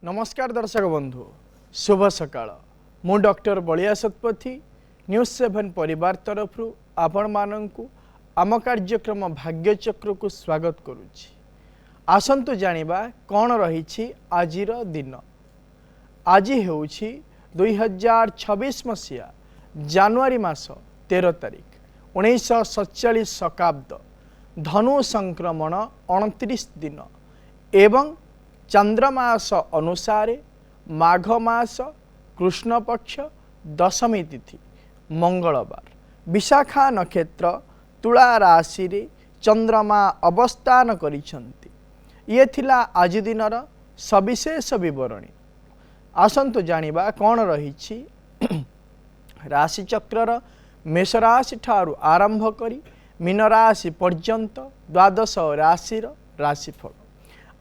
नमस्कार दर्शक बंधु शुभ सकाळ मु डॉक्टर बलिया सतपथी न्यूज 7 परिवार तरफ आपण माननकु आम कार्यक्रम भाग्यचक्र को स्वागत करुछि। आसंतु जानिबा कौन रही आजिर दिन। आज हेउछि 2026 मसीहा जानुआरी मास 13 तारिख 1947 शकाब्द धनु संक्रमण 29 दिन एवं चंद्रमास अनुसार माघ मास कृष्ण पक्ष दशमी तिथि मंगलवार विशाखा नक्षत्र तुला राशि रे चंद्रमा अवस्थान करिसंती। ये थिला आज दिनर सविशेष विवरणी। आसंतु जानिबा कौन रही राशि चक्रर मेष राशि ठारू आरंभ करी मीन राशि पर्यंत द्वादश राशिर राशिफल।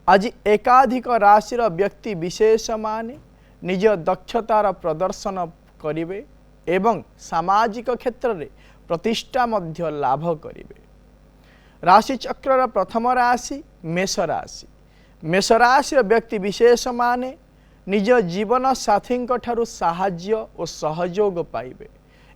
आज एकाधिक राशिर व्यक्ति विशेष माने निज दक्षतार प्रदर्शन करिवे एवं सामाजिक क्षेत्र में प्रतिष्ठा मध्य लाभ करिवे। राशि चक्रर प्रथम राशि मेष राशि। मेष राशि व्यक्ति विशेष माने निज जीवन साथी ठारू साहाय्य और सहयोग पाइबे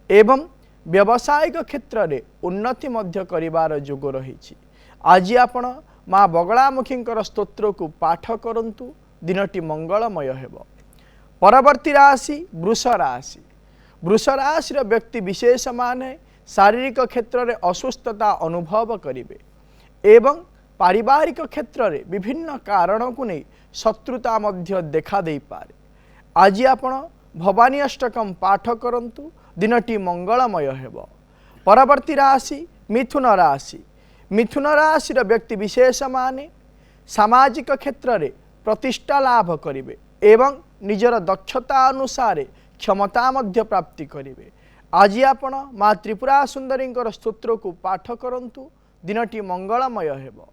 एवं व्यावसायिक क्षेत्र में उन्नति मध्य करिवार जोग रही। आज आपण माँ बगलामुखी स्तोत्र को पाठ करंतु दिनटी मंगलमय हेब। परवर्ती राशि वृष राशि। वृष राशि व्यक्ति विशेष माने शारीरिक क्षेत्र में असुस्थता अनुभव करिवे एवं पारिवारिक क्षेत्र में विभिन्न कारण को नहीं शत्रुता मध्य देखा दे पारे। आज आपण भवानी अष्टकम पाठ करंतु दिनटी मंगलमय हेब। परवर्ती राशि मिथुन राशि। मिथुन राशि व्यक्ति विशेष माने सामाजिक क्षेत्र में प्रतिष्ठा लाभ करिवे एवं निजर दक्षता अनुसार क्षमता मध्य प्राप्ति करिवे। आज आपण माँ त्रिपुरा सुंदरी स्तोत्र को पाठ करंतु दिनटी मंगलमय हेब।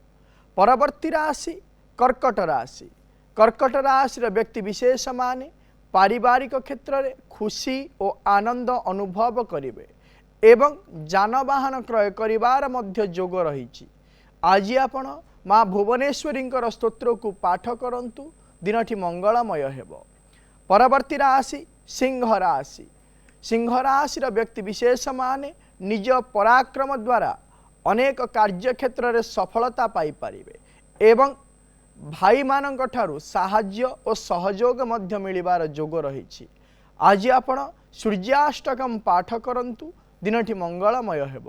परवर्ती राशि कर्कट राशि। कर्कट राशि व्यक्ति विशेष माने पारिवारिक क्षेत्र में खुशी और आनंद अनुभव करिवे एवं जानवाहन क्रय करिवार मध्य जोग रही। आज आपण माँ भुवनेश्वरी स्तोत्र को पाठ करंतु दिनटी मंगलमय हेब। परवर्ती राशि सिंह राशि। सिंह राशि व्यक्ति विशेष माने निज पराक्रम द्वारा अनेक कार्य क्षेत्र में सफलता पाई पारिबे एवं भाई मानक ठारू साहाय्य और सहयोग मध्य मिलिबार जोग रही। आज आपण सूर्याष्टकम पाठ करंतु दिनटी मंगलमय हेब।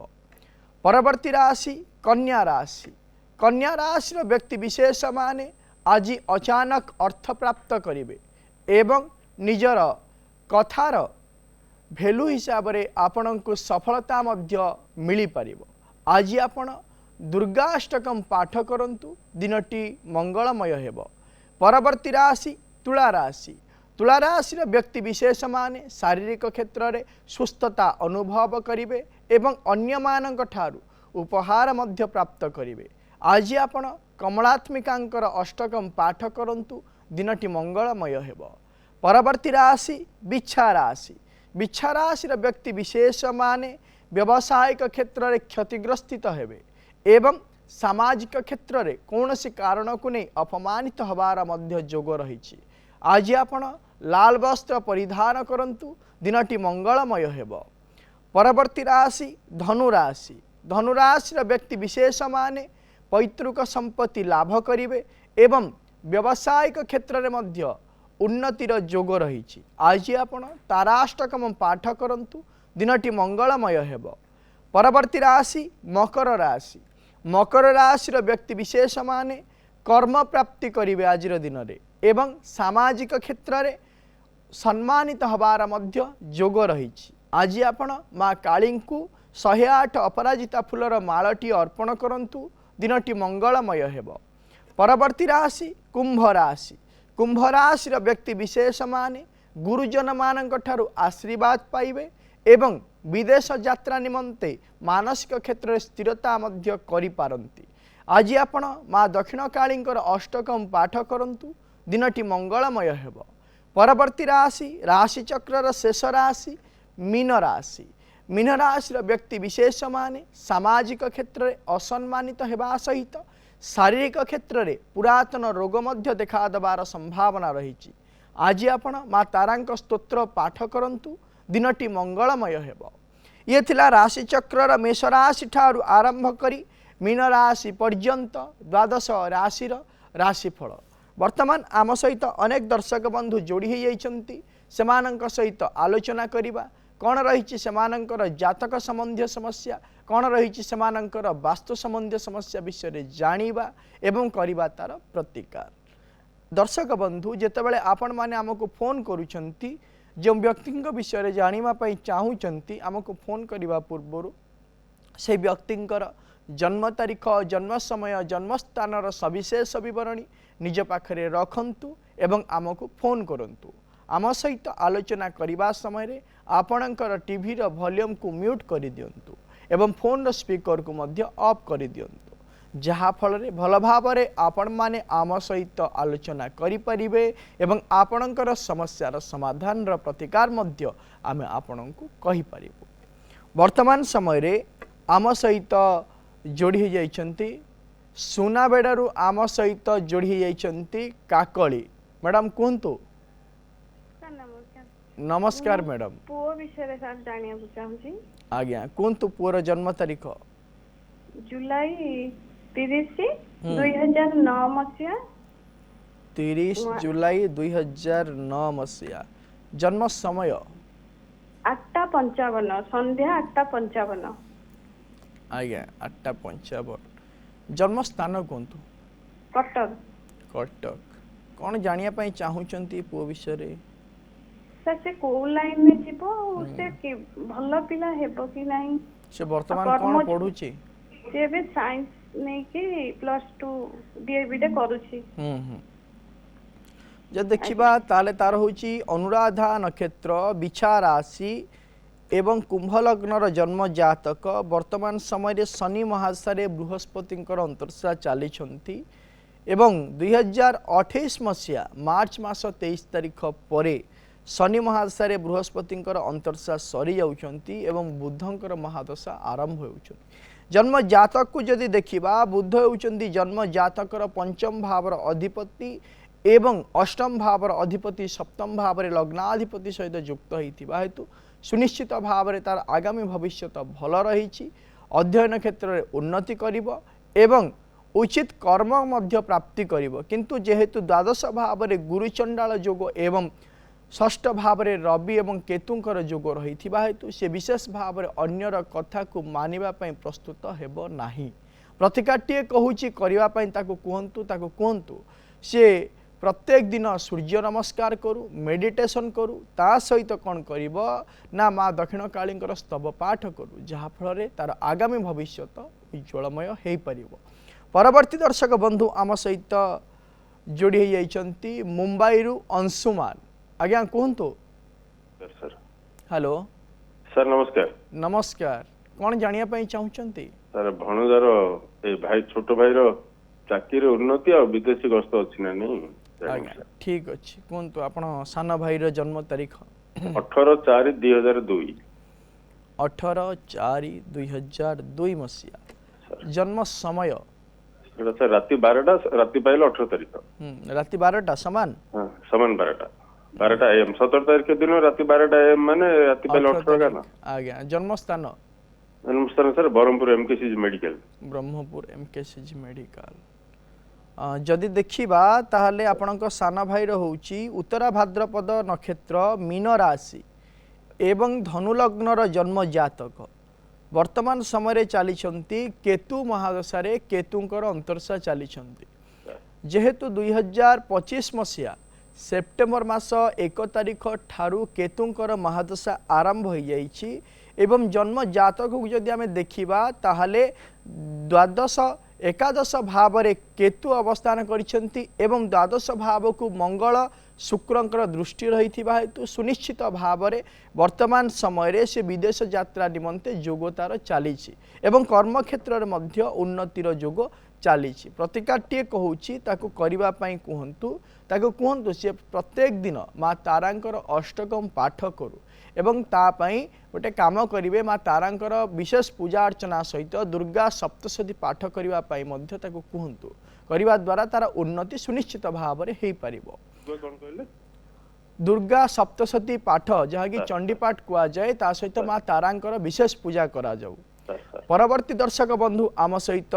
परवर्ती राशि कन्या राशि। कन्या राशि व्यक्ति विशेष माने आज अचानक अर्थ प्राप्त करिवे एवं निजर कथार भेलु हिसाब रे आपण को सफलता मध्य मिली पारिबो। आज आपण दुर्गाष्टकम पाठ करंतु दिनटी मंगलमय हेब। परवर्ती राशि तुला राशि। तुला राशि व्यक्ति विशेष माने शारीरिक क्षेत्र में सुस्थता अनुभव करिवे एवं अन्य मानक ठारू उपहार मध्य प्राप्त करिवे। आज आपण कमलात्मिकांकर अष्टकम पाठ करंतु दिनटी मंगलमय हेब। परवर्ती राशि बिच्छा राशि। बिच्छा राशि व्यक्ति विशेष माने व्यावसायिक क्षेत्र में क्षतिग्रस्तित हेबे एवं सामाजिक क्षेत्र में कौनसी कारण को नहीं अपमानित हबार मध्य जोग रही। आज आपण लाल वस्त्र परिधान करंतु दिनटी मंगलमय हेब। परवर्ती राशि धनु राशि। धनु राशि व्यक्ति विशेष माने पैतृक संपत्ति लाभ करिवे एवं व्यावसायिक क्षेत्र में मध्य उन्नतिर जोग रही। आज आपण ताराष्टकम पाठ करंतु दिनटी मंगलमय हेब। परवर्ती राशि मकर राशि। मकर राशि व्यक्ति विशेष माने कर्म प्राप्ति करिवे आज दिन में एवं सामाजिक क्षेत्र में सम्मानित हबार मध्य जोग रही। आज आपण माँ काली को 108 अपराजिता फूलर मालटी अर्पण करंतु दिनटी मंगलमय हेब। परवर्ती राशि कुंभ राशि। कुंभ राशि व्यक्ति विशेष माने गुरुजन मानक ठारू आशीर्वाद पाइबे एवं विदेश यात्रा निमंते मानसिक क्षेत्र में स्थिरता मध्य करि पारंती। आज आपण माँ दक्षिण काली अष्टकम पाठ करंतु दिनटी मंगलमय हेब। परवर्ती राशि राशि चक्रर शेष राशि मीन राशि। मीन राशि व्यक्ति विशेष माने सामाजिक क्षेत्र में असम्मानित हेबा सहित शारीरिक क्षेत्र में पुरातन रोग मध्य देखा देवार संभावना रही। आज आपण माँ तारांक स्तोत्र पाठ करंतु, दिनटी मंगलमय हेब। ये थिला राशि चक्र मेष राशि ठारू आरंभ करी मीन राशि पर्यंत द्वादश राशि राशिफल। वर्तमान आम सहित अनेक दर्शक बंधु जोड़ी हो जाइछंती, सेमानंक सहित आलोचना करिबा कौन रही सेमानंकर जातक संबंधी समस्या, कौन रही सेमानंकर वास्तु संबंधी समस्या विषय जानिबा एवं करिबा तार प्रतिकार। दर्शक बंधु जेतेबेले आपण माने आमको फोन करूछंती, जो व्यक्ति विषय जानापी चाहूँगी आमको फोन करने पूर्वर से व्यक्तिंकर जन्म तारीख, जन्म समय, जन्मस्थान सविशेष बरणी निज पाखरे रखंतु एवं आमको फोन करंतु। आम सहित आलोचना करने समय आपणकर टीवी वॉल्यूम को म्यूट कर दिंतु एवं फोन स्पीकर को मध्य ऑफ कर दिंतु, जहा फल भल भाव आपण माने आम सहित आलोचना करिपारिबे एवं आपणकर समस्यार समाधान प्रतिकार मध्य आमे आपणको कहि पारिबो। वर्तमान समय रे आम सहित जोड़ी हो जाइछंती सुनाबेडारू आम सहित जोड़ी हो जाइछंती काकली। मैडम कहंतु। नमस्कार मैडम। पुओ विषय सर जानिया चाहूची। आज्ञा कहंतु पुओर जन्म तारीख। जुलाई 30 2009 मसिया। 30 जुलाई 2009 मसिया। जन्म समय 8:55 संध्या 8:55। आज्ञा 8:55। जन्म स्थान कहतु। कटक। कटक। कौन जानिया पई चाहूचंती पुओ विषय रे? सर से को लाइन में जीवो, से कि भल पिला हेबो कि नहीं? से वर्तमान कौन पढुची? से बे साइंस नहीं कि +2 डीएबी करूची। जब देखिबा ताले तार होची अनुराधा नक्षत्र, बिछा राशि एवं कुंभ लग्नर जन्म जातक। वर्तमान समय शनि महादशा बृहस्पतिंकर अंतर्शा चली एवं 2028 मसीहा मार्च मास 23 तारीख पर शनि महादशा बृहस्पतिंकर अंतर्शा सरी जाउछंती एवं बुधंकर महादशा आरंभ होउछंती। जन्म जातक को जदि देखिबा बुध होउछंती जन्म जातकर पंचम भावर अधिपति एवं अष्टम भावर अधिपति, सप्तम भाव लग्नाधिपति सहित युक्त होइतिबा हेतु सुनिश्चित भाव तार आगामी भविष्य भल रही। अध्ययन क्षेत्र में उन्नति करिबो एवं उचित कर्म मध्य प्राप्ति करिबो। किंतु जेहेतु द्वादश भाव गुरुचंडाल योग एवं षष्ठ भाव रवि एवं केतुंकर योग रही हेतु से विशेष भाव अन्यर कथा को मानिबा पई प्रस्तुत हेबो नाही। प्रतिकारटीए कहूची करिबा पई ताको कहंतु से प्रत्येक दिन सूर्य नमस्कार करू, मेडिटेशन करू, ता सहित कौन करिबो ना माँ दक्षिण कालींकर स्तव पाठ करू, जहा फल तार आगामी भविष्य उज्ज्वलमय हो पारिबो। परवर्ती दर्शक बंधु आम सहित जोड़ी हो जाइछंती मुंबई रु अंशुमान। आज्ञा कहंतु। सर हेलो सर नमस्कार। नमस्कार। कौन जानिया पई चाहूचंती? सर भणजार ए भाई छोट भाई रो चाकरी उन्नति और विदेशी गस्त अछि ना नहीं? आज्ञा ठीक अछि। कहंतु आपण सान भाई रो जन्म तारीख? 18/4/2002। 18/4/2002 मसिया। जन्म समय? सर राति 12टा, राति पाइल 18 तारीख। राति 12टा समान? हां समान 12टा एम 17 तारीख के दिन राति 12टा एम माने राति पाइल 18 का ना? आज्ञा जन्म स्थान? जन्मस्थान sir Brahmapur MKCG medical. Brahmapur MKCG medical. जदि देखिबा ताहले आपणक सान भाई होउची उत्तरा भाद्रपद नक्षत्र, मीन राशि एवं धनु लग्नर जन्म जातक। वर्तमान समय चली केतु महादशा केतुंकर अंतर्शा चली। जेहेतु 2025 मसीहा सेप्टेम्बर मास 1 तारीख ठारू केतुंकर महादशा आरंभ हो जाइछि एवं जन्म जातक को जदि आमे देखिबा ताहले द्वादश एकादश भाव केतु अवस्थान करिसेंती एवं द्वादश भाव को मंगल शुक्रंकर दृष्टि रही हेतु सुनिश्चित भाव वर्तमान समय से विदेश यात्रा निमंते जोग तार चली एवं कर्म क्षेत्र में मध्य उन्नतिर जोग चली। प्रतिकारटीए कहूची ताकू करिबा पई कहंतु से प्रत्येक दिन माँ तारांकर अष्टकम पाठ करू एवं तापाई गोटे काम करेंगे माँ तारांकर विशेष पूजा अर्चना सहित दुर्गा सप्तशती पाठ करने कहतु करने द्वारा तार उन्नति सुनिश्चित भाव में हो पार। कौन कहले दुर्गा सप्तशती पाठ जहाँकि चंडी पाठ कहुए ता सहित माँ तारांकर विशेष पूजा करा जाऊ। परवर्ती दर्शक बंधु आम सहित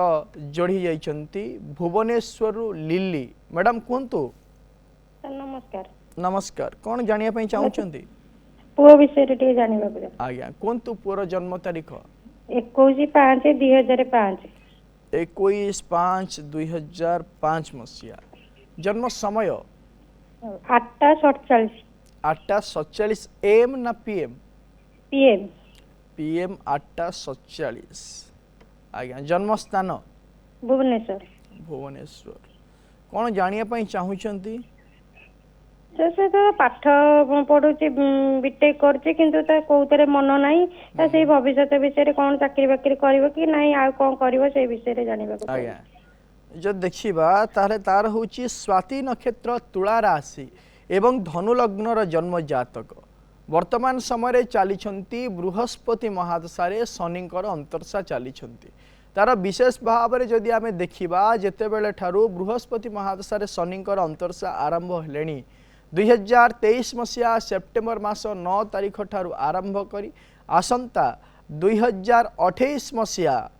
जोड़ी जाइछंती भुवनेश्वर लिली मैडम कहतु। नमस्कार। नमस्कार कौन जानिया पई चाहुचंती? पुओ विषय टे जानिबा आज्ञा कहतु पुअर जन्म तारीख 21/5/2005 21/5/2005 मसीहा जन्म समय 8:47 8:47 AM ना PM? PM PM 8:47 आज्ञा जन्म स्थान भुवनेश्वर। भुवनेश्वर कौन जानिया पई चाहुचंती? से तो पाठ पढ़ुची बीटेक करची किंतु ता कोउतरे मन नाही ता से भविष्यत विषय रे कोन चाकरी बाकरी करबो कि नाही आ कोन करबो से विषय रे जानिबा को। आज्ञा जो देखिबा तारे तार होची स्वाति नक्षत्र तुला राशि एवं धनु लग्नर जन्म जातक वर्तमान समय चली बृहस्पति महादशारे शनिकर अंतर्शा चली तार विशेष भाव में जदि आम देखा जिते बेले ठारू बृहस्पति महादशारे शनिकर अंतर्शा आरंभ हेलेनी 2023 मसीहा सेप्टेम्बर मास 9 तारीख ठारू आरंभ करी आसंता 2028 मसीहा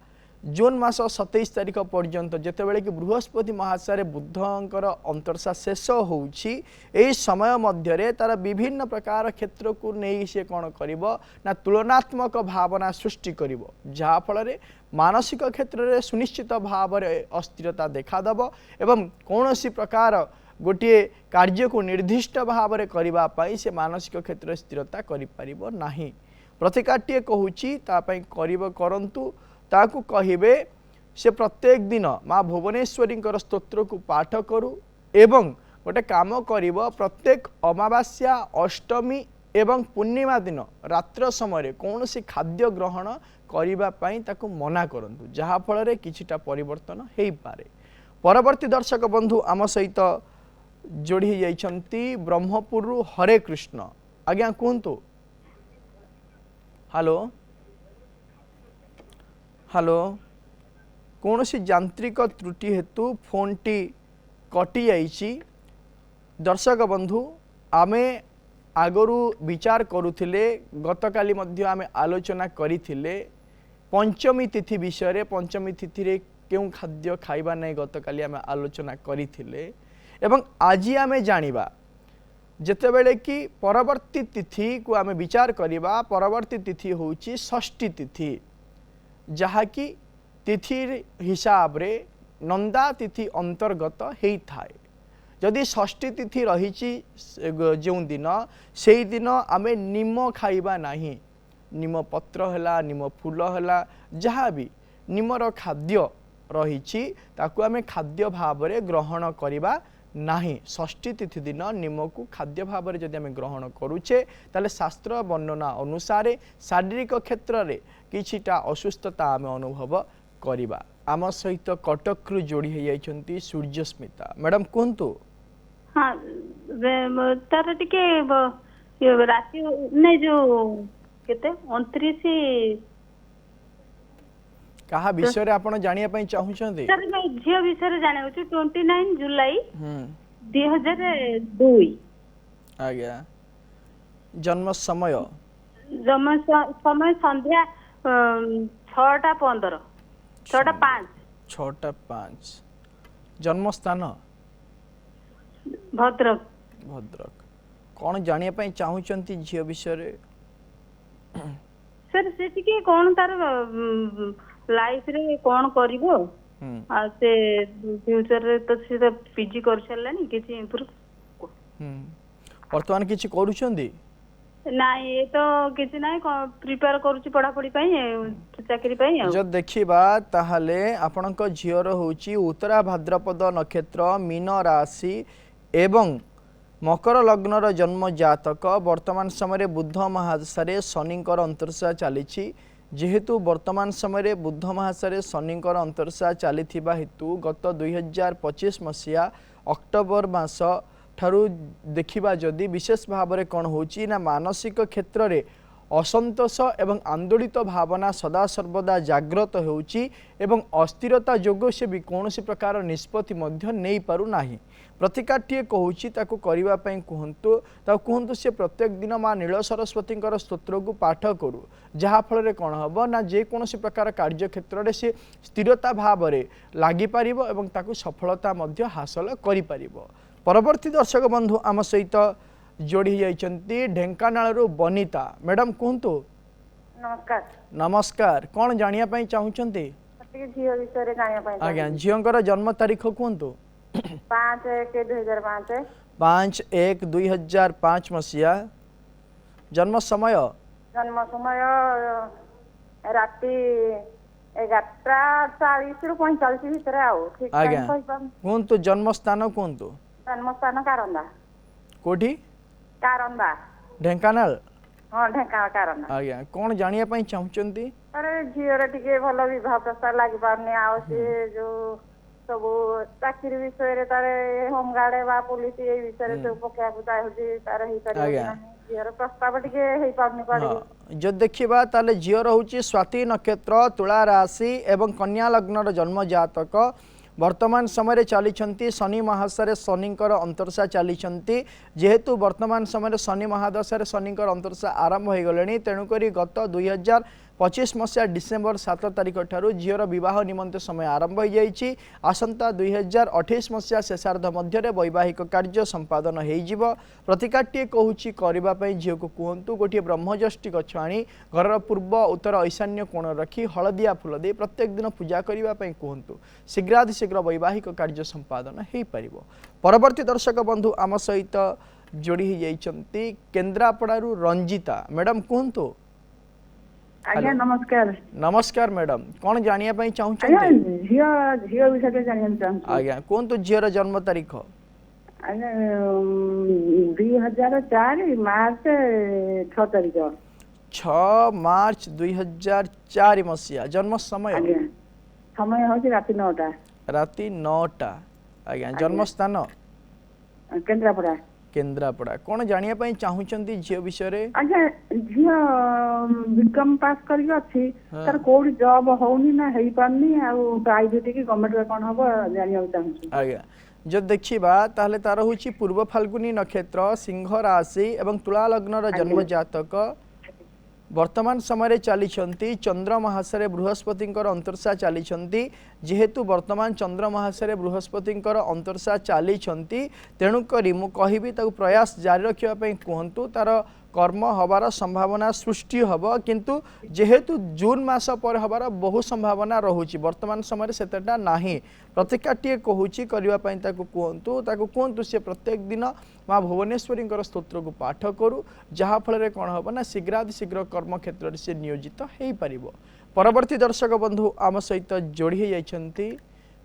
जून मास 27 तारीख पर्यंत जितेबाला कि बृहस्पति महादशारे बुधंकर अंतर्शा शेष होउछि एही समय मध्य तार विभिन्न प्रकार क्षेत्र को नहीं से कौन करिवो ना तुलनात्मक भावना सृष्टि करिवो जहा फल मानसिक क्षेत्र में सुनिश्चित भाव में अस्थिरता देखादेव एवं कौन सी प्रकार गोटे कार्य को निर्दिष्ट भाव में करने से मानसिक क्षेत्र स्थिरता करिपारिबो नाही। प्रतिकारटीए कहूची तापाई करंतु ताकू कहिबे से प्रत्येक दिन माँ भुवनेश्वरी स्तोत्र को पाठ करू एवं गोटे काम करिवो प्रत्येक अमावास्या अष्टमी एवं पूर्णिमा दिन रात्र समय कौन सी खाद्य ग्रहण करने ताकू मना करंतु जहा फल रे किछिटा परिवर्तन हेई पारे। परवर्ती दर्शक बंधु आम सहित जोड़ी जाइछंती ब्रह्मपुर हरे कृष्ण आज्ञा कहतु। हेलो हेलो कौन सी यांत्रिक त्रुटि हेतु फोन टी कटि जाइछि। दर्शक बंधु आमे आगरू विचार करुथिले गतकाली मध्य आमे आलोचना करिथिले पंचमी तिथि विषय रे पंचमी तिथि रे केउ खाद्य खाइबा नै गतकाली आमे आलोचना करिथिले एवं आज आमे जानिबा जेतेबेले कि परवर्ती तिथि को आमे विचार करिबा परवर्ती तिथि होउची षष्ठी तिथि जहा कि तिथि हिसाब रे नंदा तिथि अंतर्गत हेई थाए। जदि षष्ठी तिथि रही जो दिन से दिन आमे निम खाइबा नाही निम पत्र हैला निम फूल हैला जहाँ भी निमर खाद्य रही ताकू आमे खाद्य भाव में ग्रहण करिबा नाही। षष्ठी तिथि दिन निम को खाद्य भाव में जदि आमे ग्रहण करुचे ताले शास्त्र वर्णना अनुसार शारीरिक क्षेत्र में किछिटा असुस्थता आमे अनुभव करिबा। आम सहित कटक रु जोड़ी हो जाइछंती सूर्यस्मिता मैडम कहतु। हाँ तार टिके राशि नहीं जो केते 29 कहा विषय रे आपण जानिया पई चाहुछंती? सर मैं झियो विषय रे जाने होची 29 जुलाई 2002 आज्ञा जन्म समय समय संध्या 6:15 6:05 जन्म स्थान भद्रक भद्रक कौन जानिया पई चाहुचंती झियो विषय रे? सर से टिके कोन तार लाइफ रे कोन करिवो आ से फ्यूचर रे तो से पीजी कर छलानी किछि इम्प्रूव वर्तमान किछि करूछंती नाही ये तो किछि नाही प्रिपेयर करूछि पढ़ा पढ़ी पई चाकरी पई जो देखिबा ताहले आपनक झियो रो होची उत्तरा भाद्रपद नक्षत्र मीन राशि एवं मकर लग्नर जन्म जातक वर्तमान समय बुध महादशारे शनिकर अंतर्शा चली जेहेतु वर्तमान समय बुध महादशारे शनिकर अंतर्शा चली हेतु गत 2025 मसीहा अक्टोबर मास ଠାରୁ ଦେଖିବା जदि विशेष भाव में कौन होची ना मानसिक क्षेत्र में असंतोष एवं आंदोलित भावना सदा सर्वदा जाग्रत होउची एवं अस्थिरता जोगो से भी कौन प्रकार निष्पत्ति मध्य नहीं पारु नाही। प्रतिकाटीए कहूँ ताकू करने कहतु कहतु सी प्रत्येक दिन माँ नील सरस्वती स्तोत्र को पाठ करू जहाँफल कौन हम ना जेकोसी प्रकार कार्य क्षेत्र में सी स्थिरता भाव में लगिपार एवं ताकू सफलता मध्य हासिल कर। परवर्ती दर्शक बंधु आम सहित जोड़ी जाइछंती ढेंकानाळरू बनिता मैडम कहतु। नमस्कार। नमस्कार कौन जानिया पई चाहुचंती? झील विषय जाना आज्ञा झींकर जन्म तारीख कहतु। 5/1/2005 5/1/2005 मसीहा। जन्म समय राति 11:40 ରୁ 45 भितर आउ ठीक आज्ञा कहतु। जन्म स्थान कहतु। जन्म स्थान कारंदा। कोठी? कारंदा ढेंकानाल। हाँ ढेंकानाल कारंदा। आज्ञा कौन जानिया पई चाहुचंती? अरे झीर टिके भल विवाह प्रस्ताव लागि पारने आ से जो सब चाकरी विषय रे तारे होमगार्ड बा पुलिस ए विषय रे सब पक्का पुता होजी तार ही करी झीर प्रस्ताव टिके हेई पारने पड़ी। जो देखिबा ताले झीर होची स्वाति नक्षत्र तुला राशि एवं कन्या लग्नर जन्म जातक वर्तमान समय चली शनि महादशा शनिकर अंतरसा चली जेहेतु वर्तमान समय शनि महादशा शनिकर अंतरसा आरंभ हो गले तेणुक गत 2025 मसीहा डिसेम्बर 7 तारिख ठारू झीर विवाह निमंते समय आरंभ हो जाइए। आसंता 2028 मसीहा शेषार्ध मध्य वैवाहिक कार्य संपादन हो। प्रतिकाटीए कहूँ करने झील को कहतु गोटे ब्रह्मजष्टि गछ आनी घर पूर्व उत्तर ईशान्य कोण रखी हलदिया फूल दे प्रत्येक दिन पूजा करने कहतु शीघ्रातिशीघ्र वैवाहिक कार्य संपादन हो पार। परवर्ती दर्शक बंधु आम सहित जोड़ी जाइछंती केन्द्रापड़ारू रंजिता मैडम कहतु। आज्ञा नमस्कार। नमस्कार मैडम कौन जानिया पई चाहुचंती? झील विषय जानिया चाहूँ। आज्ञा कहतु झीर जन्म तारीख? आज्ञा 2004 मार्च 6 तारिख। 6 मार्च 2004 मसीहा। जन्म समय? आज्ञा समय हो राति 9टा। राति 9टा। आज्ञा जन्म स्थान? केन्द्रापड़ा। केन्द्रापड़ा कौन जानिया पई चाहुचंती झील विषय रे? आज्ञा झील बीकॉम पास करके अच्छी तार कोड जॉब होनी ना हेई पारनी आ प्राइवेट की गवर्नमेंट रे कोन हबो जानिया चाहूँ। आज्ञा जो देखिबा ताहले तार होची पूर्व फाल्गुनी नक्षत्र सिंह राशि एवं तुला लग्नर जन्म जातक वर्तमान समय चली चंद्र महाशय बृहस्पति अंतरसा चली जेहेतु वर्तमान चंद्र महाशय बृहस्पति अंतरसा चली तेणुक मु कहि प्रयास जारी रखापी कहतु तार कर्म हबार संभावना सृष्टि हब किंतु जेहेतु जून मास पर हबार बहु संभावना रहुची वर्तमान समय सेटा नाही। प्रतिकाटीए कहूँ करने कहतु सी प्रत्येक दिन माँ भुवनेश्वरी स्तोत्र को पाठ करू जहाँफल कौन हम ना शीघ्रातिशीघ्र कर्म क्षेत्र से नियोजित हो पार। परवर्ती दर्शक बंधु आम सहित जोड़ी जाइछंती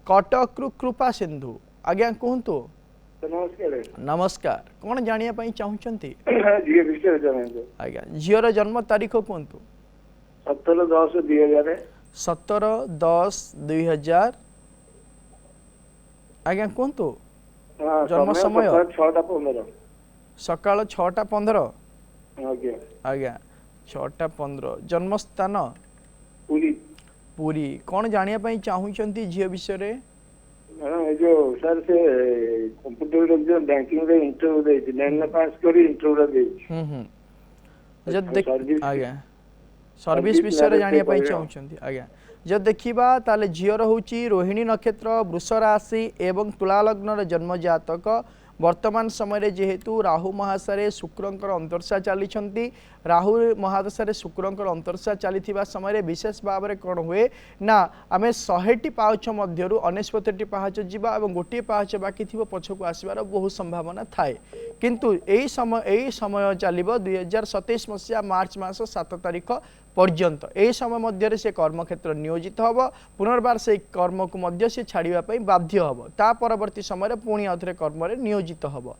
कटक कृपा सिंधु। आज्ञा कहतु। नमस्कार। नमस्कार कौन जानिया पई चाहुचंती? आज्ञा झीर जन्म तारीख कहतु? 17/10/2000। 17/10/2000। आज्ञा कहतु। जन्म समय? 6:15 सकाळ 6:15। आज्ञा 6:15। जन्म स्थान? पुरी। पुरी कौन जानिया पई चाहुचंती झील विषय रे? जो सर से कंप्यूटर एग्जाम बैंकिंग रे इंटरव्यू देछि 9 पास करी इंटरव्यू देछि जब देख आज्ञा सर्विस विषय रे जानिया पई चाहुचंती। आज्ञा जब देखिबा ताले झीर होची रोहिणी नक्षत्र वृष राशि एवं तुला लग्नर जन्म जातक वर्तमान समय जेहेतु राहु महादशा शुक्रंकर अंतरसा चली राहु महादशा शुक्रंकर अंतरसा चली समय विशेष भाव में कौन हुए ना आम 100टी पाहच मध्य 99टी पाहच जावा और गोटे पाहच बाकी थी पछक आसबार बहुत संभावना थाए किंतु यही समय चलो 2027 मसीहा मार्च मास 7 तारिख पर्यंत यही समय मध्य से कर्मक्षेत्र नियोजित हम पुनर्बार से कर्म को मध्य से छाड़ापी बाध्य हम ता परवर्ती समय पुणी आउे कर्म नियोजित हम।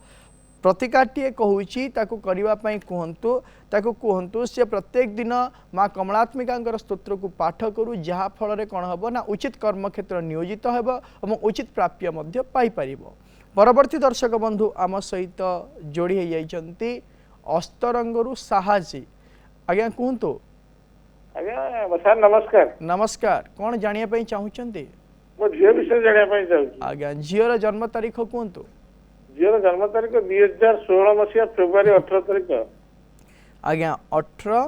प्रतिकाटीए कहूँ करने कहतु सी प्रत्येक दिन माँ कमलात्मिका स्तोत्र को पाठ करू जहाँफल कौन हम ना उचित कर्मक्षेत्र नियोजित होब और उचित प्राप्य पाइपर। परवर्ती दर्शक बंधु आम सहित जोड़ी हो जाइछंती अस्तरंगरू साहाजी आज्ञा कहतु आज्ञा सर नमस्कार नमस्कार कौन जानिया पई चाहुचंती मो झील विषय जानिया ପାଇଁ ଚାହୁଛି आज्ञा झीर जन्म तारीख कहतु झील जन्म तारीख 2016 मसीहा फेब्रुआरी 18 तारीख आज्ञा 18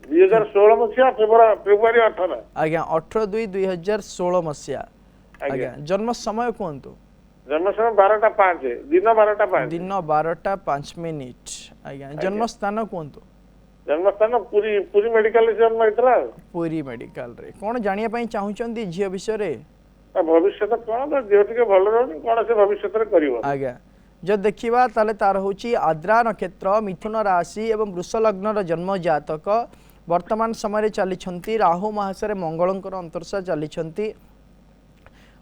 2016 मसीहा फेब्रुआरी 18 आज्ञा 18/2/2016 मसीहा आज्ञा जन्म समय कहतु जन्म समय 12:05 दिन 12:05 दिन 12:05 आज्ञा जन्म स्थान कहतु जन्म स्थान पुरी पुरी मेडिकल जन्म होइतला पुरी मेडिकल रे कौन जानिया पई चाहुचंती झियो विषय रे भविष्य कौन तो देह टिके भल रहनी कौन से भविष्य करिवो आज्ञा जो देखिबा ताले तार होची आद्रा नक्षत्र मिथुन राशि एवं वृष लग्न जन्म जातक वर्तमान समय चली राहु महासरे मंगलंकर अंतर्शा चली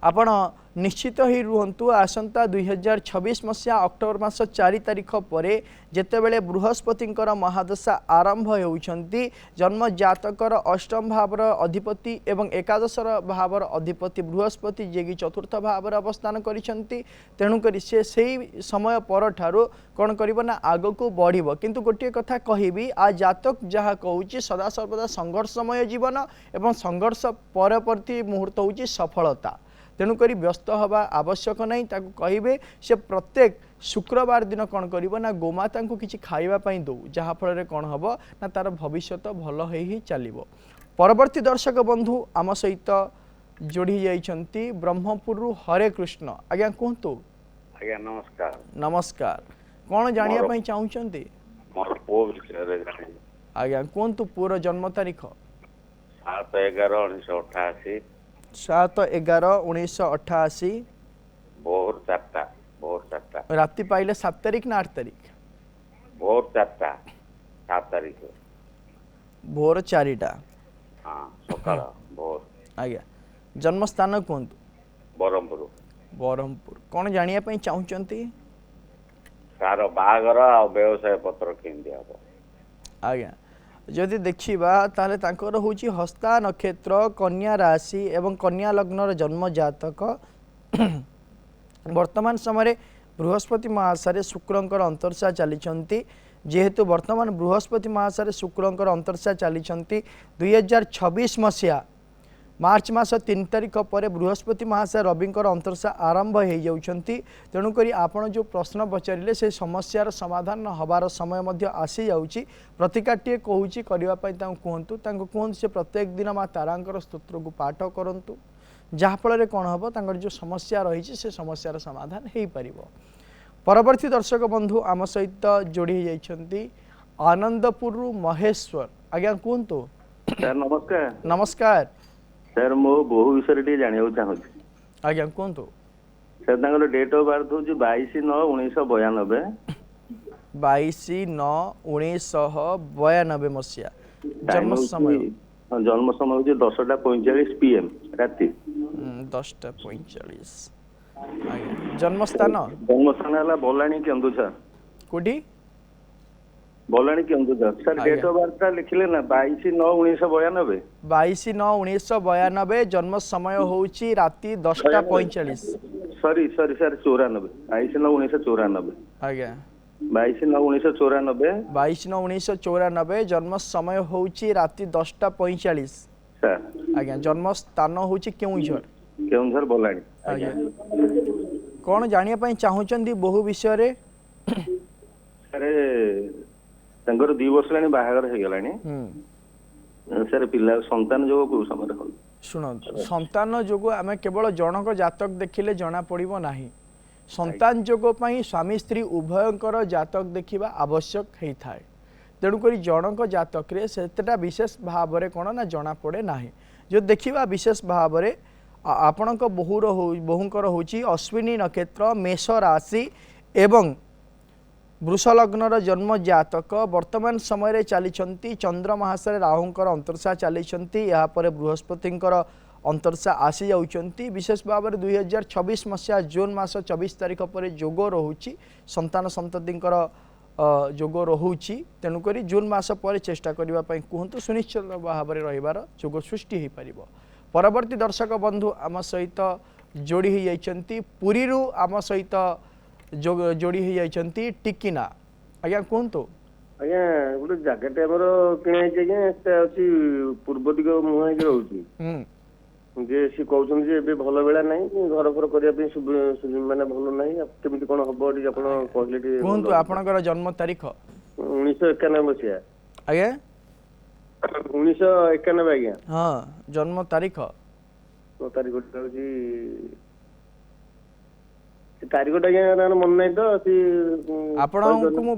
आपण निश्चित ही रुहंतु आसंता 2026 मसीहा अक्टोबर मास 4 तारिख पर जेतेबेले बृहस्पतिंकर महादशा आरंभ होउछंती जन्म जातकर अष्टम भावर अधिपति एवं एकादश भावर अधिपति बृहस्पति जे कि चतुर्थ भावर अवस्थान करिसंती तेणु करी से सही समय पर ठारो कोन करिवो ना आगो को बढ़िबो किंतु गोटे कथा कहिबी आ जातक जहा कहूची सदा सर्वदा संघर्षमय जीवन एवं संघर्ष परवर्ती मुहूर्त होउची सफलता तेणुक व्यस्त हवा आवश्यक नहीं ताकू कहे से प्रत्येक शुक्रवार दिन कौन करिवो ना गोमाता को किसी खाइबापी दो जहाँफल कौन हम ना तार भविष्य भल ही चलो। परवर्ती दर्शक बंधु आम सहित जोड़ी जाइछंती ब्रह्मपुर हरे कृष्ण आज्ञा कहतु आज्ञा नमस्कार नमस्कार कौन जानिया चाहूँगी मोर पुओ विषय आज्ञा कहतु पुअर जन्म तारीख 7/11/1988 7/11/1988 भोर 4टा राति पाइले 7 तारीख ना 8 तारीख भोर 4टा 7 तारीख भोर 4टा हाँ सकाळ भोर आज्ञा जन्म स्थान कहतु बरमपुर बरमपुर कौन जानिया पई चाहूचंती सार बाहागर आ व्यवसाय पत्र केंदी हबो आज्ञा जदि देखिबा ताले तांकर होची हस्ता नक्षत्र कन्या राशि एवं कन्या लग्न जन्म जातक वर्तमान समय बृहस्पति महासारे शुक्रंकर अंतर्शा चली जेहेतु वर्तमान बृहस्पति महासारे शुक्रंकर अंतर्शा चली 2026 मसीहा मार्च मास 3 तारिख पर बृहस्पति महाशय रविंकर अंतर्शा आरंभ हो जाउछंती तेणुक आपण जो प्रश्न पचारे से समस्यार समाधान हबार समय मध्य आसी जाउची प्रतिकाटे कहूची करबा पई कहतु कहतु से प्रत्येक दिन माँ तारांकर स्तोत्र को पाठ करंतु जहाँफल कौन हम तांकर जो समस्या रही से समस्यार समाधान हो पार। परवर्ती दर्शक बंधु आम सहित जोड़ी जाइछंती आनंदपुर महेश्वर आज्ञा कहतु सर नमस्कार नमस्कार सर मो बहु विषय टी जानिया चाहूँगी आज्ञा कहतु सर तांकर डेट ऑफ बर्थ हूँ 22/9/1992 22/9/1992 मसीहा जन्म समय जन्म समय हूँ 10:45 PM राति 10:45 जन्म स्थान है बलाणी केन्दुझर कोठी Balani Keonjhar sir date of birth लिखिले ना 22/9/1992 22/9/1992 जन्म समय होउची राति 10:45 सॉरी सर 94 22/9/1994 आज्ञा 22/9/1994 22/9/1994 जन्म समय होउची राति 10:45 सर आज्ञा जन्म स्थान होउची केउंझर बलाणी आज्ञा कौन जानिया पई चाहूचंदी बहु विषय रे सर तांकर 2 वर्ष लानी बाहागर हे गलानी सर पिला संतान जो को समय शुणु संतान जोगो आम केवल जनक जातक देखिले जना पड़िबो नाही संतान जोगो पई स्वामी स्त्री उभयंकर जातक देखिबा आवश्यक हेई थाए तेणुक जनक जातक रे सेटा विशेष भाव रे कोन ना जना पड़े नाही जो देखिबा विशेष भाव रे आपणक बहुंकर होची अश्विनी नक्षत्र मेष राशि एवं वृष लग्न जन्म जातक वर्तमान समय चली चंद्र महाशय राहुंकर अंतर्शा चली यापर बृहस्पतिंकर अंतर्शा आसी जाउछंती विशेष भाव में 2026 मसीहा जून मास 24 तारिख पर जोग रोची संतान संततिंकर जोग रोची तेणुक जून मास पर चेष्टा करने कहतु सुनिश्चित भाव में रही जोग सृष्टि हो पार। परवर्ती दर्शक बंधु आम सहित जोड़ी हो जाइछंती पुरी रु आम सहित जोड़ी हो जाइछंती टिकिना आज्ञा कहतु आज्ञा गोटे जगटे आमर किଣା ହେଇଛି ଆଜ୍ଞା ସେଟା ଅଛି ପୂର୍ବ ଦିଗ ମୁହଁ ହେଇକି ରହୁଛି ଯେ ସେ କହୁଛନ୍ତି ଯେ ଏବେ ଭଲ ବେଳା ନାହିଁ ଘର ଫର କରିବା ପାଇଁ ମାନେ ଭଲ ନାହିଁ କେମିତି କଣ ହବ ଟିକେ ଆପଣ କହିଲେ ଟିକେ कहतु आपणकर जन्म तारीख 1991 मसीहा आज्ञा 1991 आज्ञा हाँ जन्म तारीख तारीखटा हଉଛି तारीखटा आज्ञा मन नाही तो आपणको मु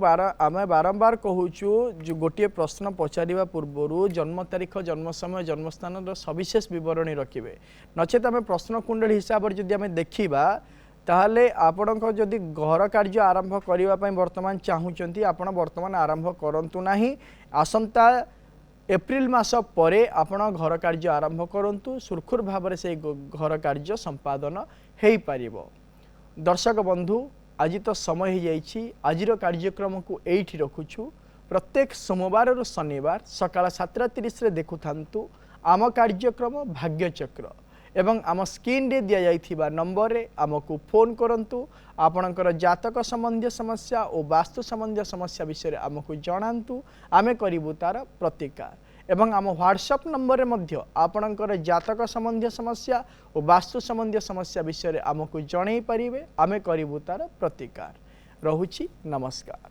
आमे बारंबार कहूछु जो गोटे प्रश्न पचारिबा पूर्वरु जन्म तारीख जन्म समय जन्म स्थान रो सविशेष विवरणी रखिबे नचेत आमे प्रश्न कुंडली हिसाब रे जदि आमे देखिबा ताहले आपणको जदि घर कार्य आरंभ करिबा पई वर्तमान चाहुचंती आपण वर्तमान आरंभ करंतु नाही आसंता एप्रिल मास परे आपण घर कार्य आरंभ करंतु सुरखुर भाव से घर कार्य संपादन हेई पारिबो। दर्शक बंधु आज तो समय हो जाइछि आजिर कार्यक्रम को एठी रखुछु प्रत्येक सोमवार और शनिवार सकाळ 7:30 रे देखु थांतु आम कार्यक्रम भाग्यचक्र एवं आम स्क्रीन रे दिया जाइथिबा नंबर रे आमको फोन करंतु आपणकर जातक संबंधी समस्या और वास्तु संबंधी समस्या विषय रे आमको जणांतु आमे करिबु तार प्रतिकार एवं आम व्हाट्सएप नंबर रे मध्य आपणकर जातक संबंधी समस्या और वास्तु संबंधी समस्या विषय रे आमको जणै परिबे आमे करिबु तार प्रतिकार। रहुछि नमस्कार।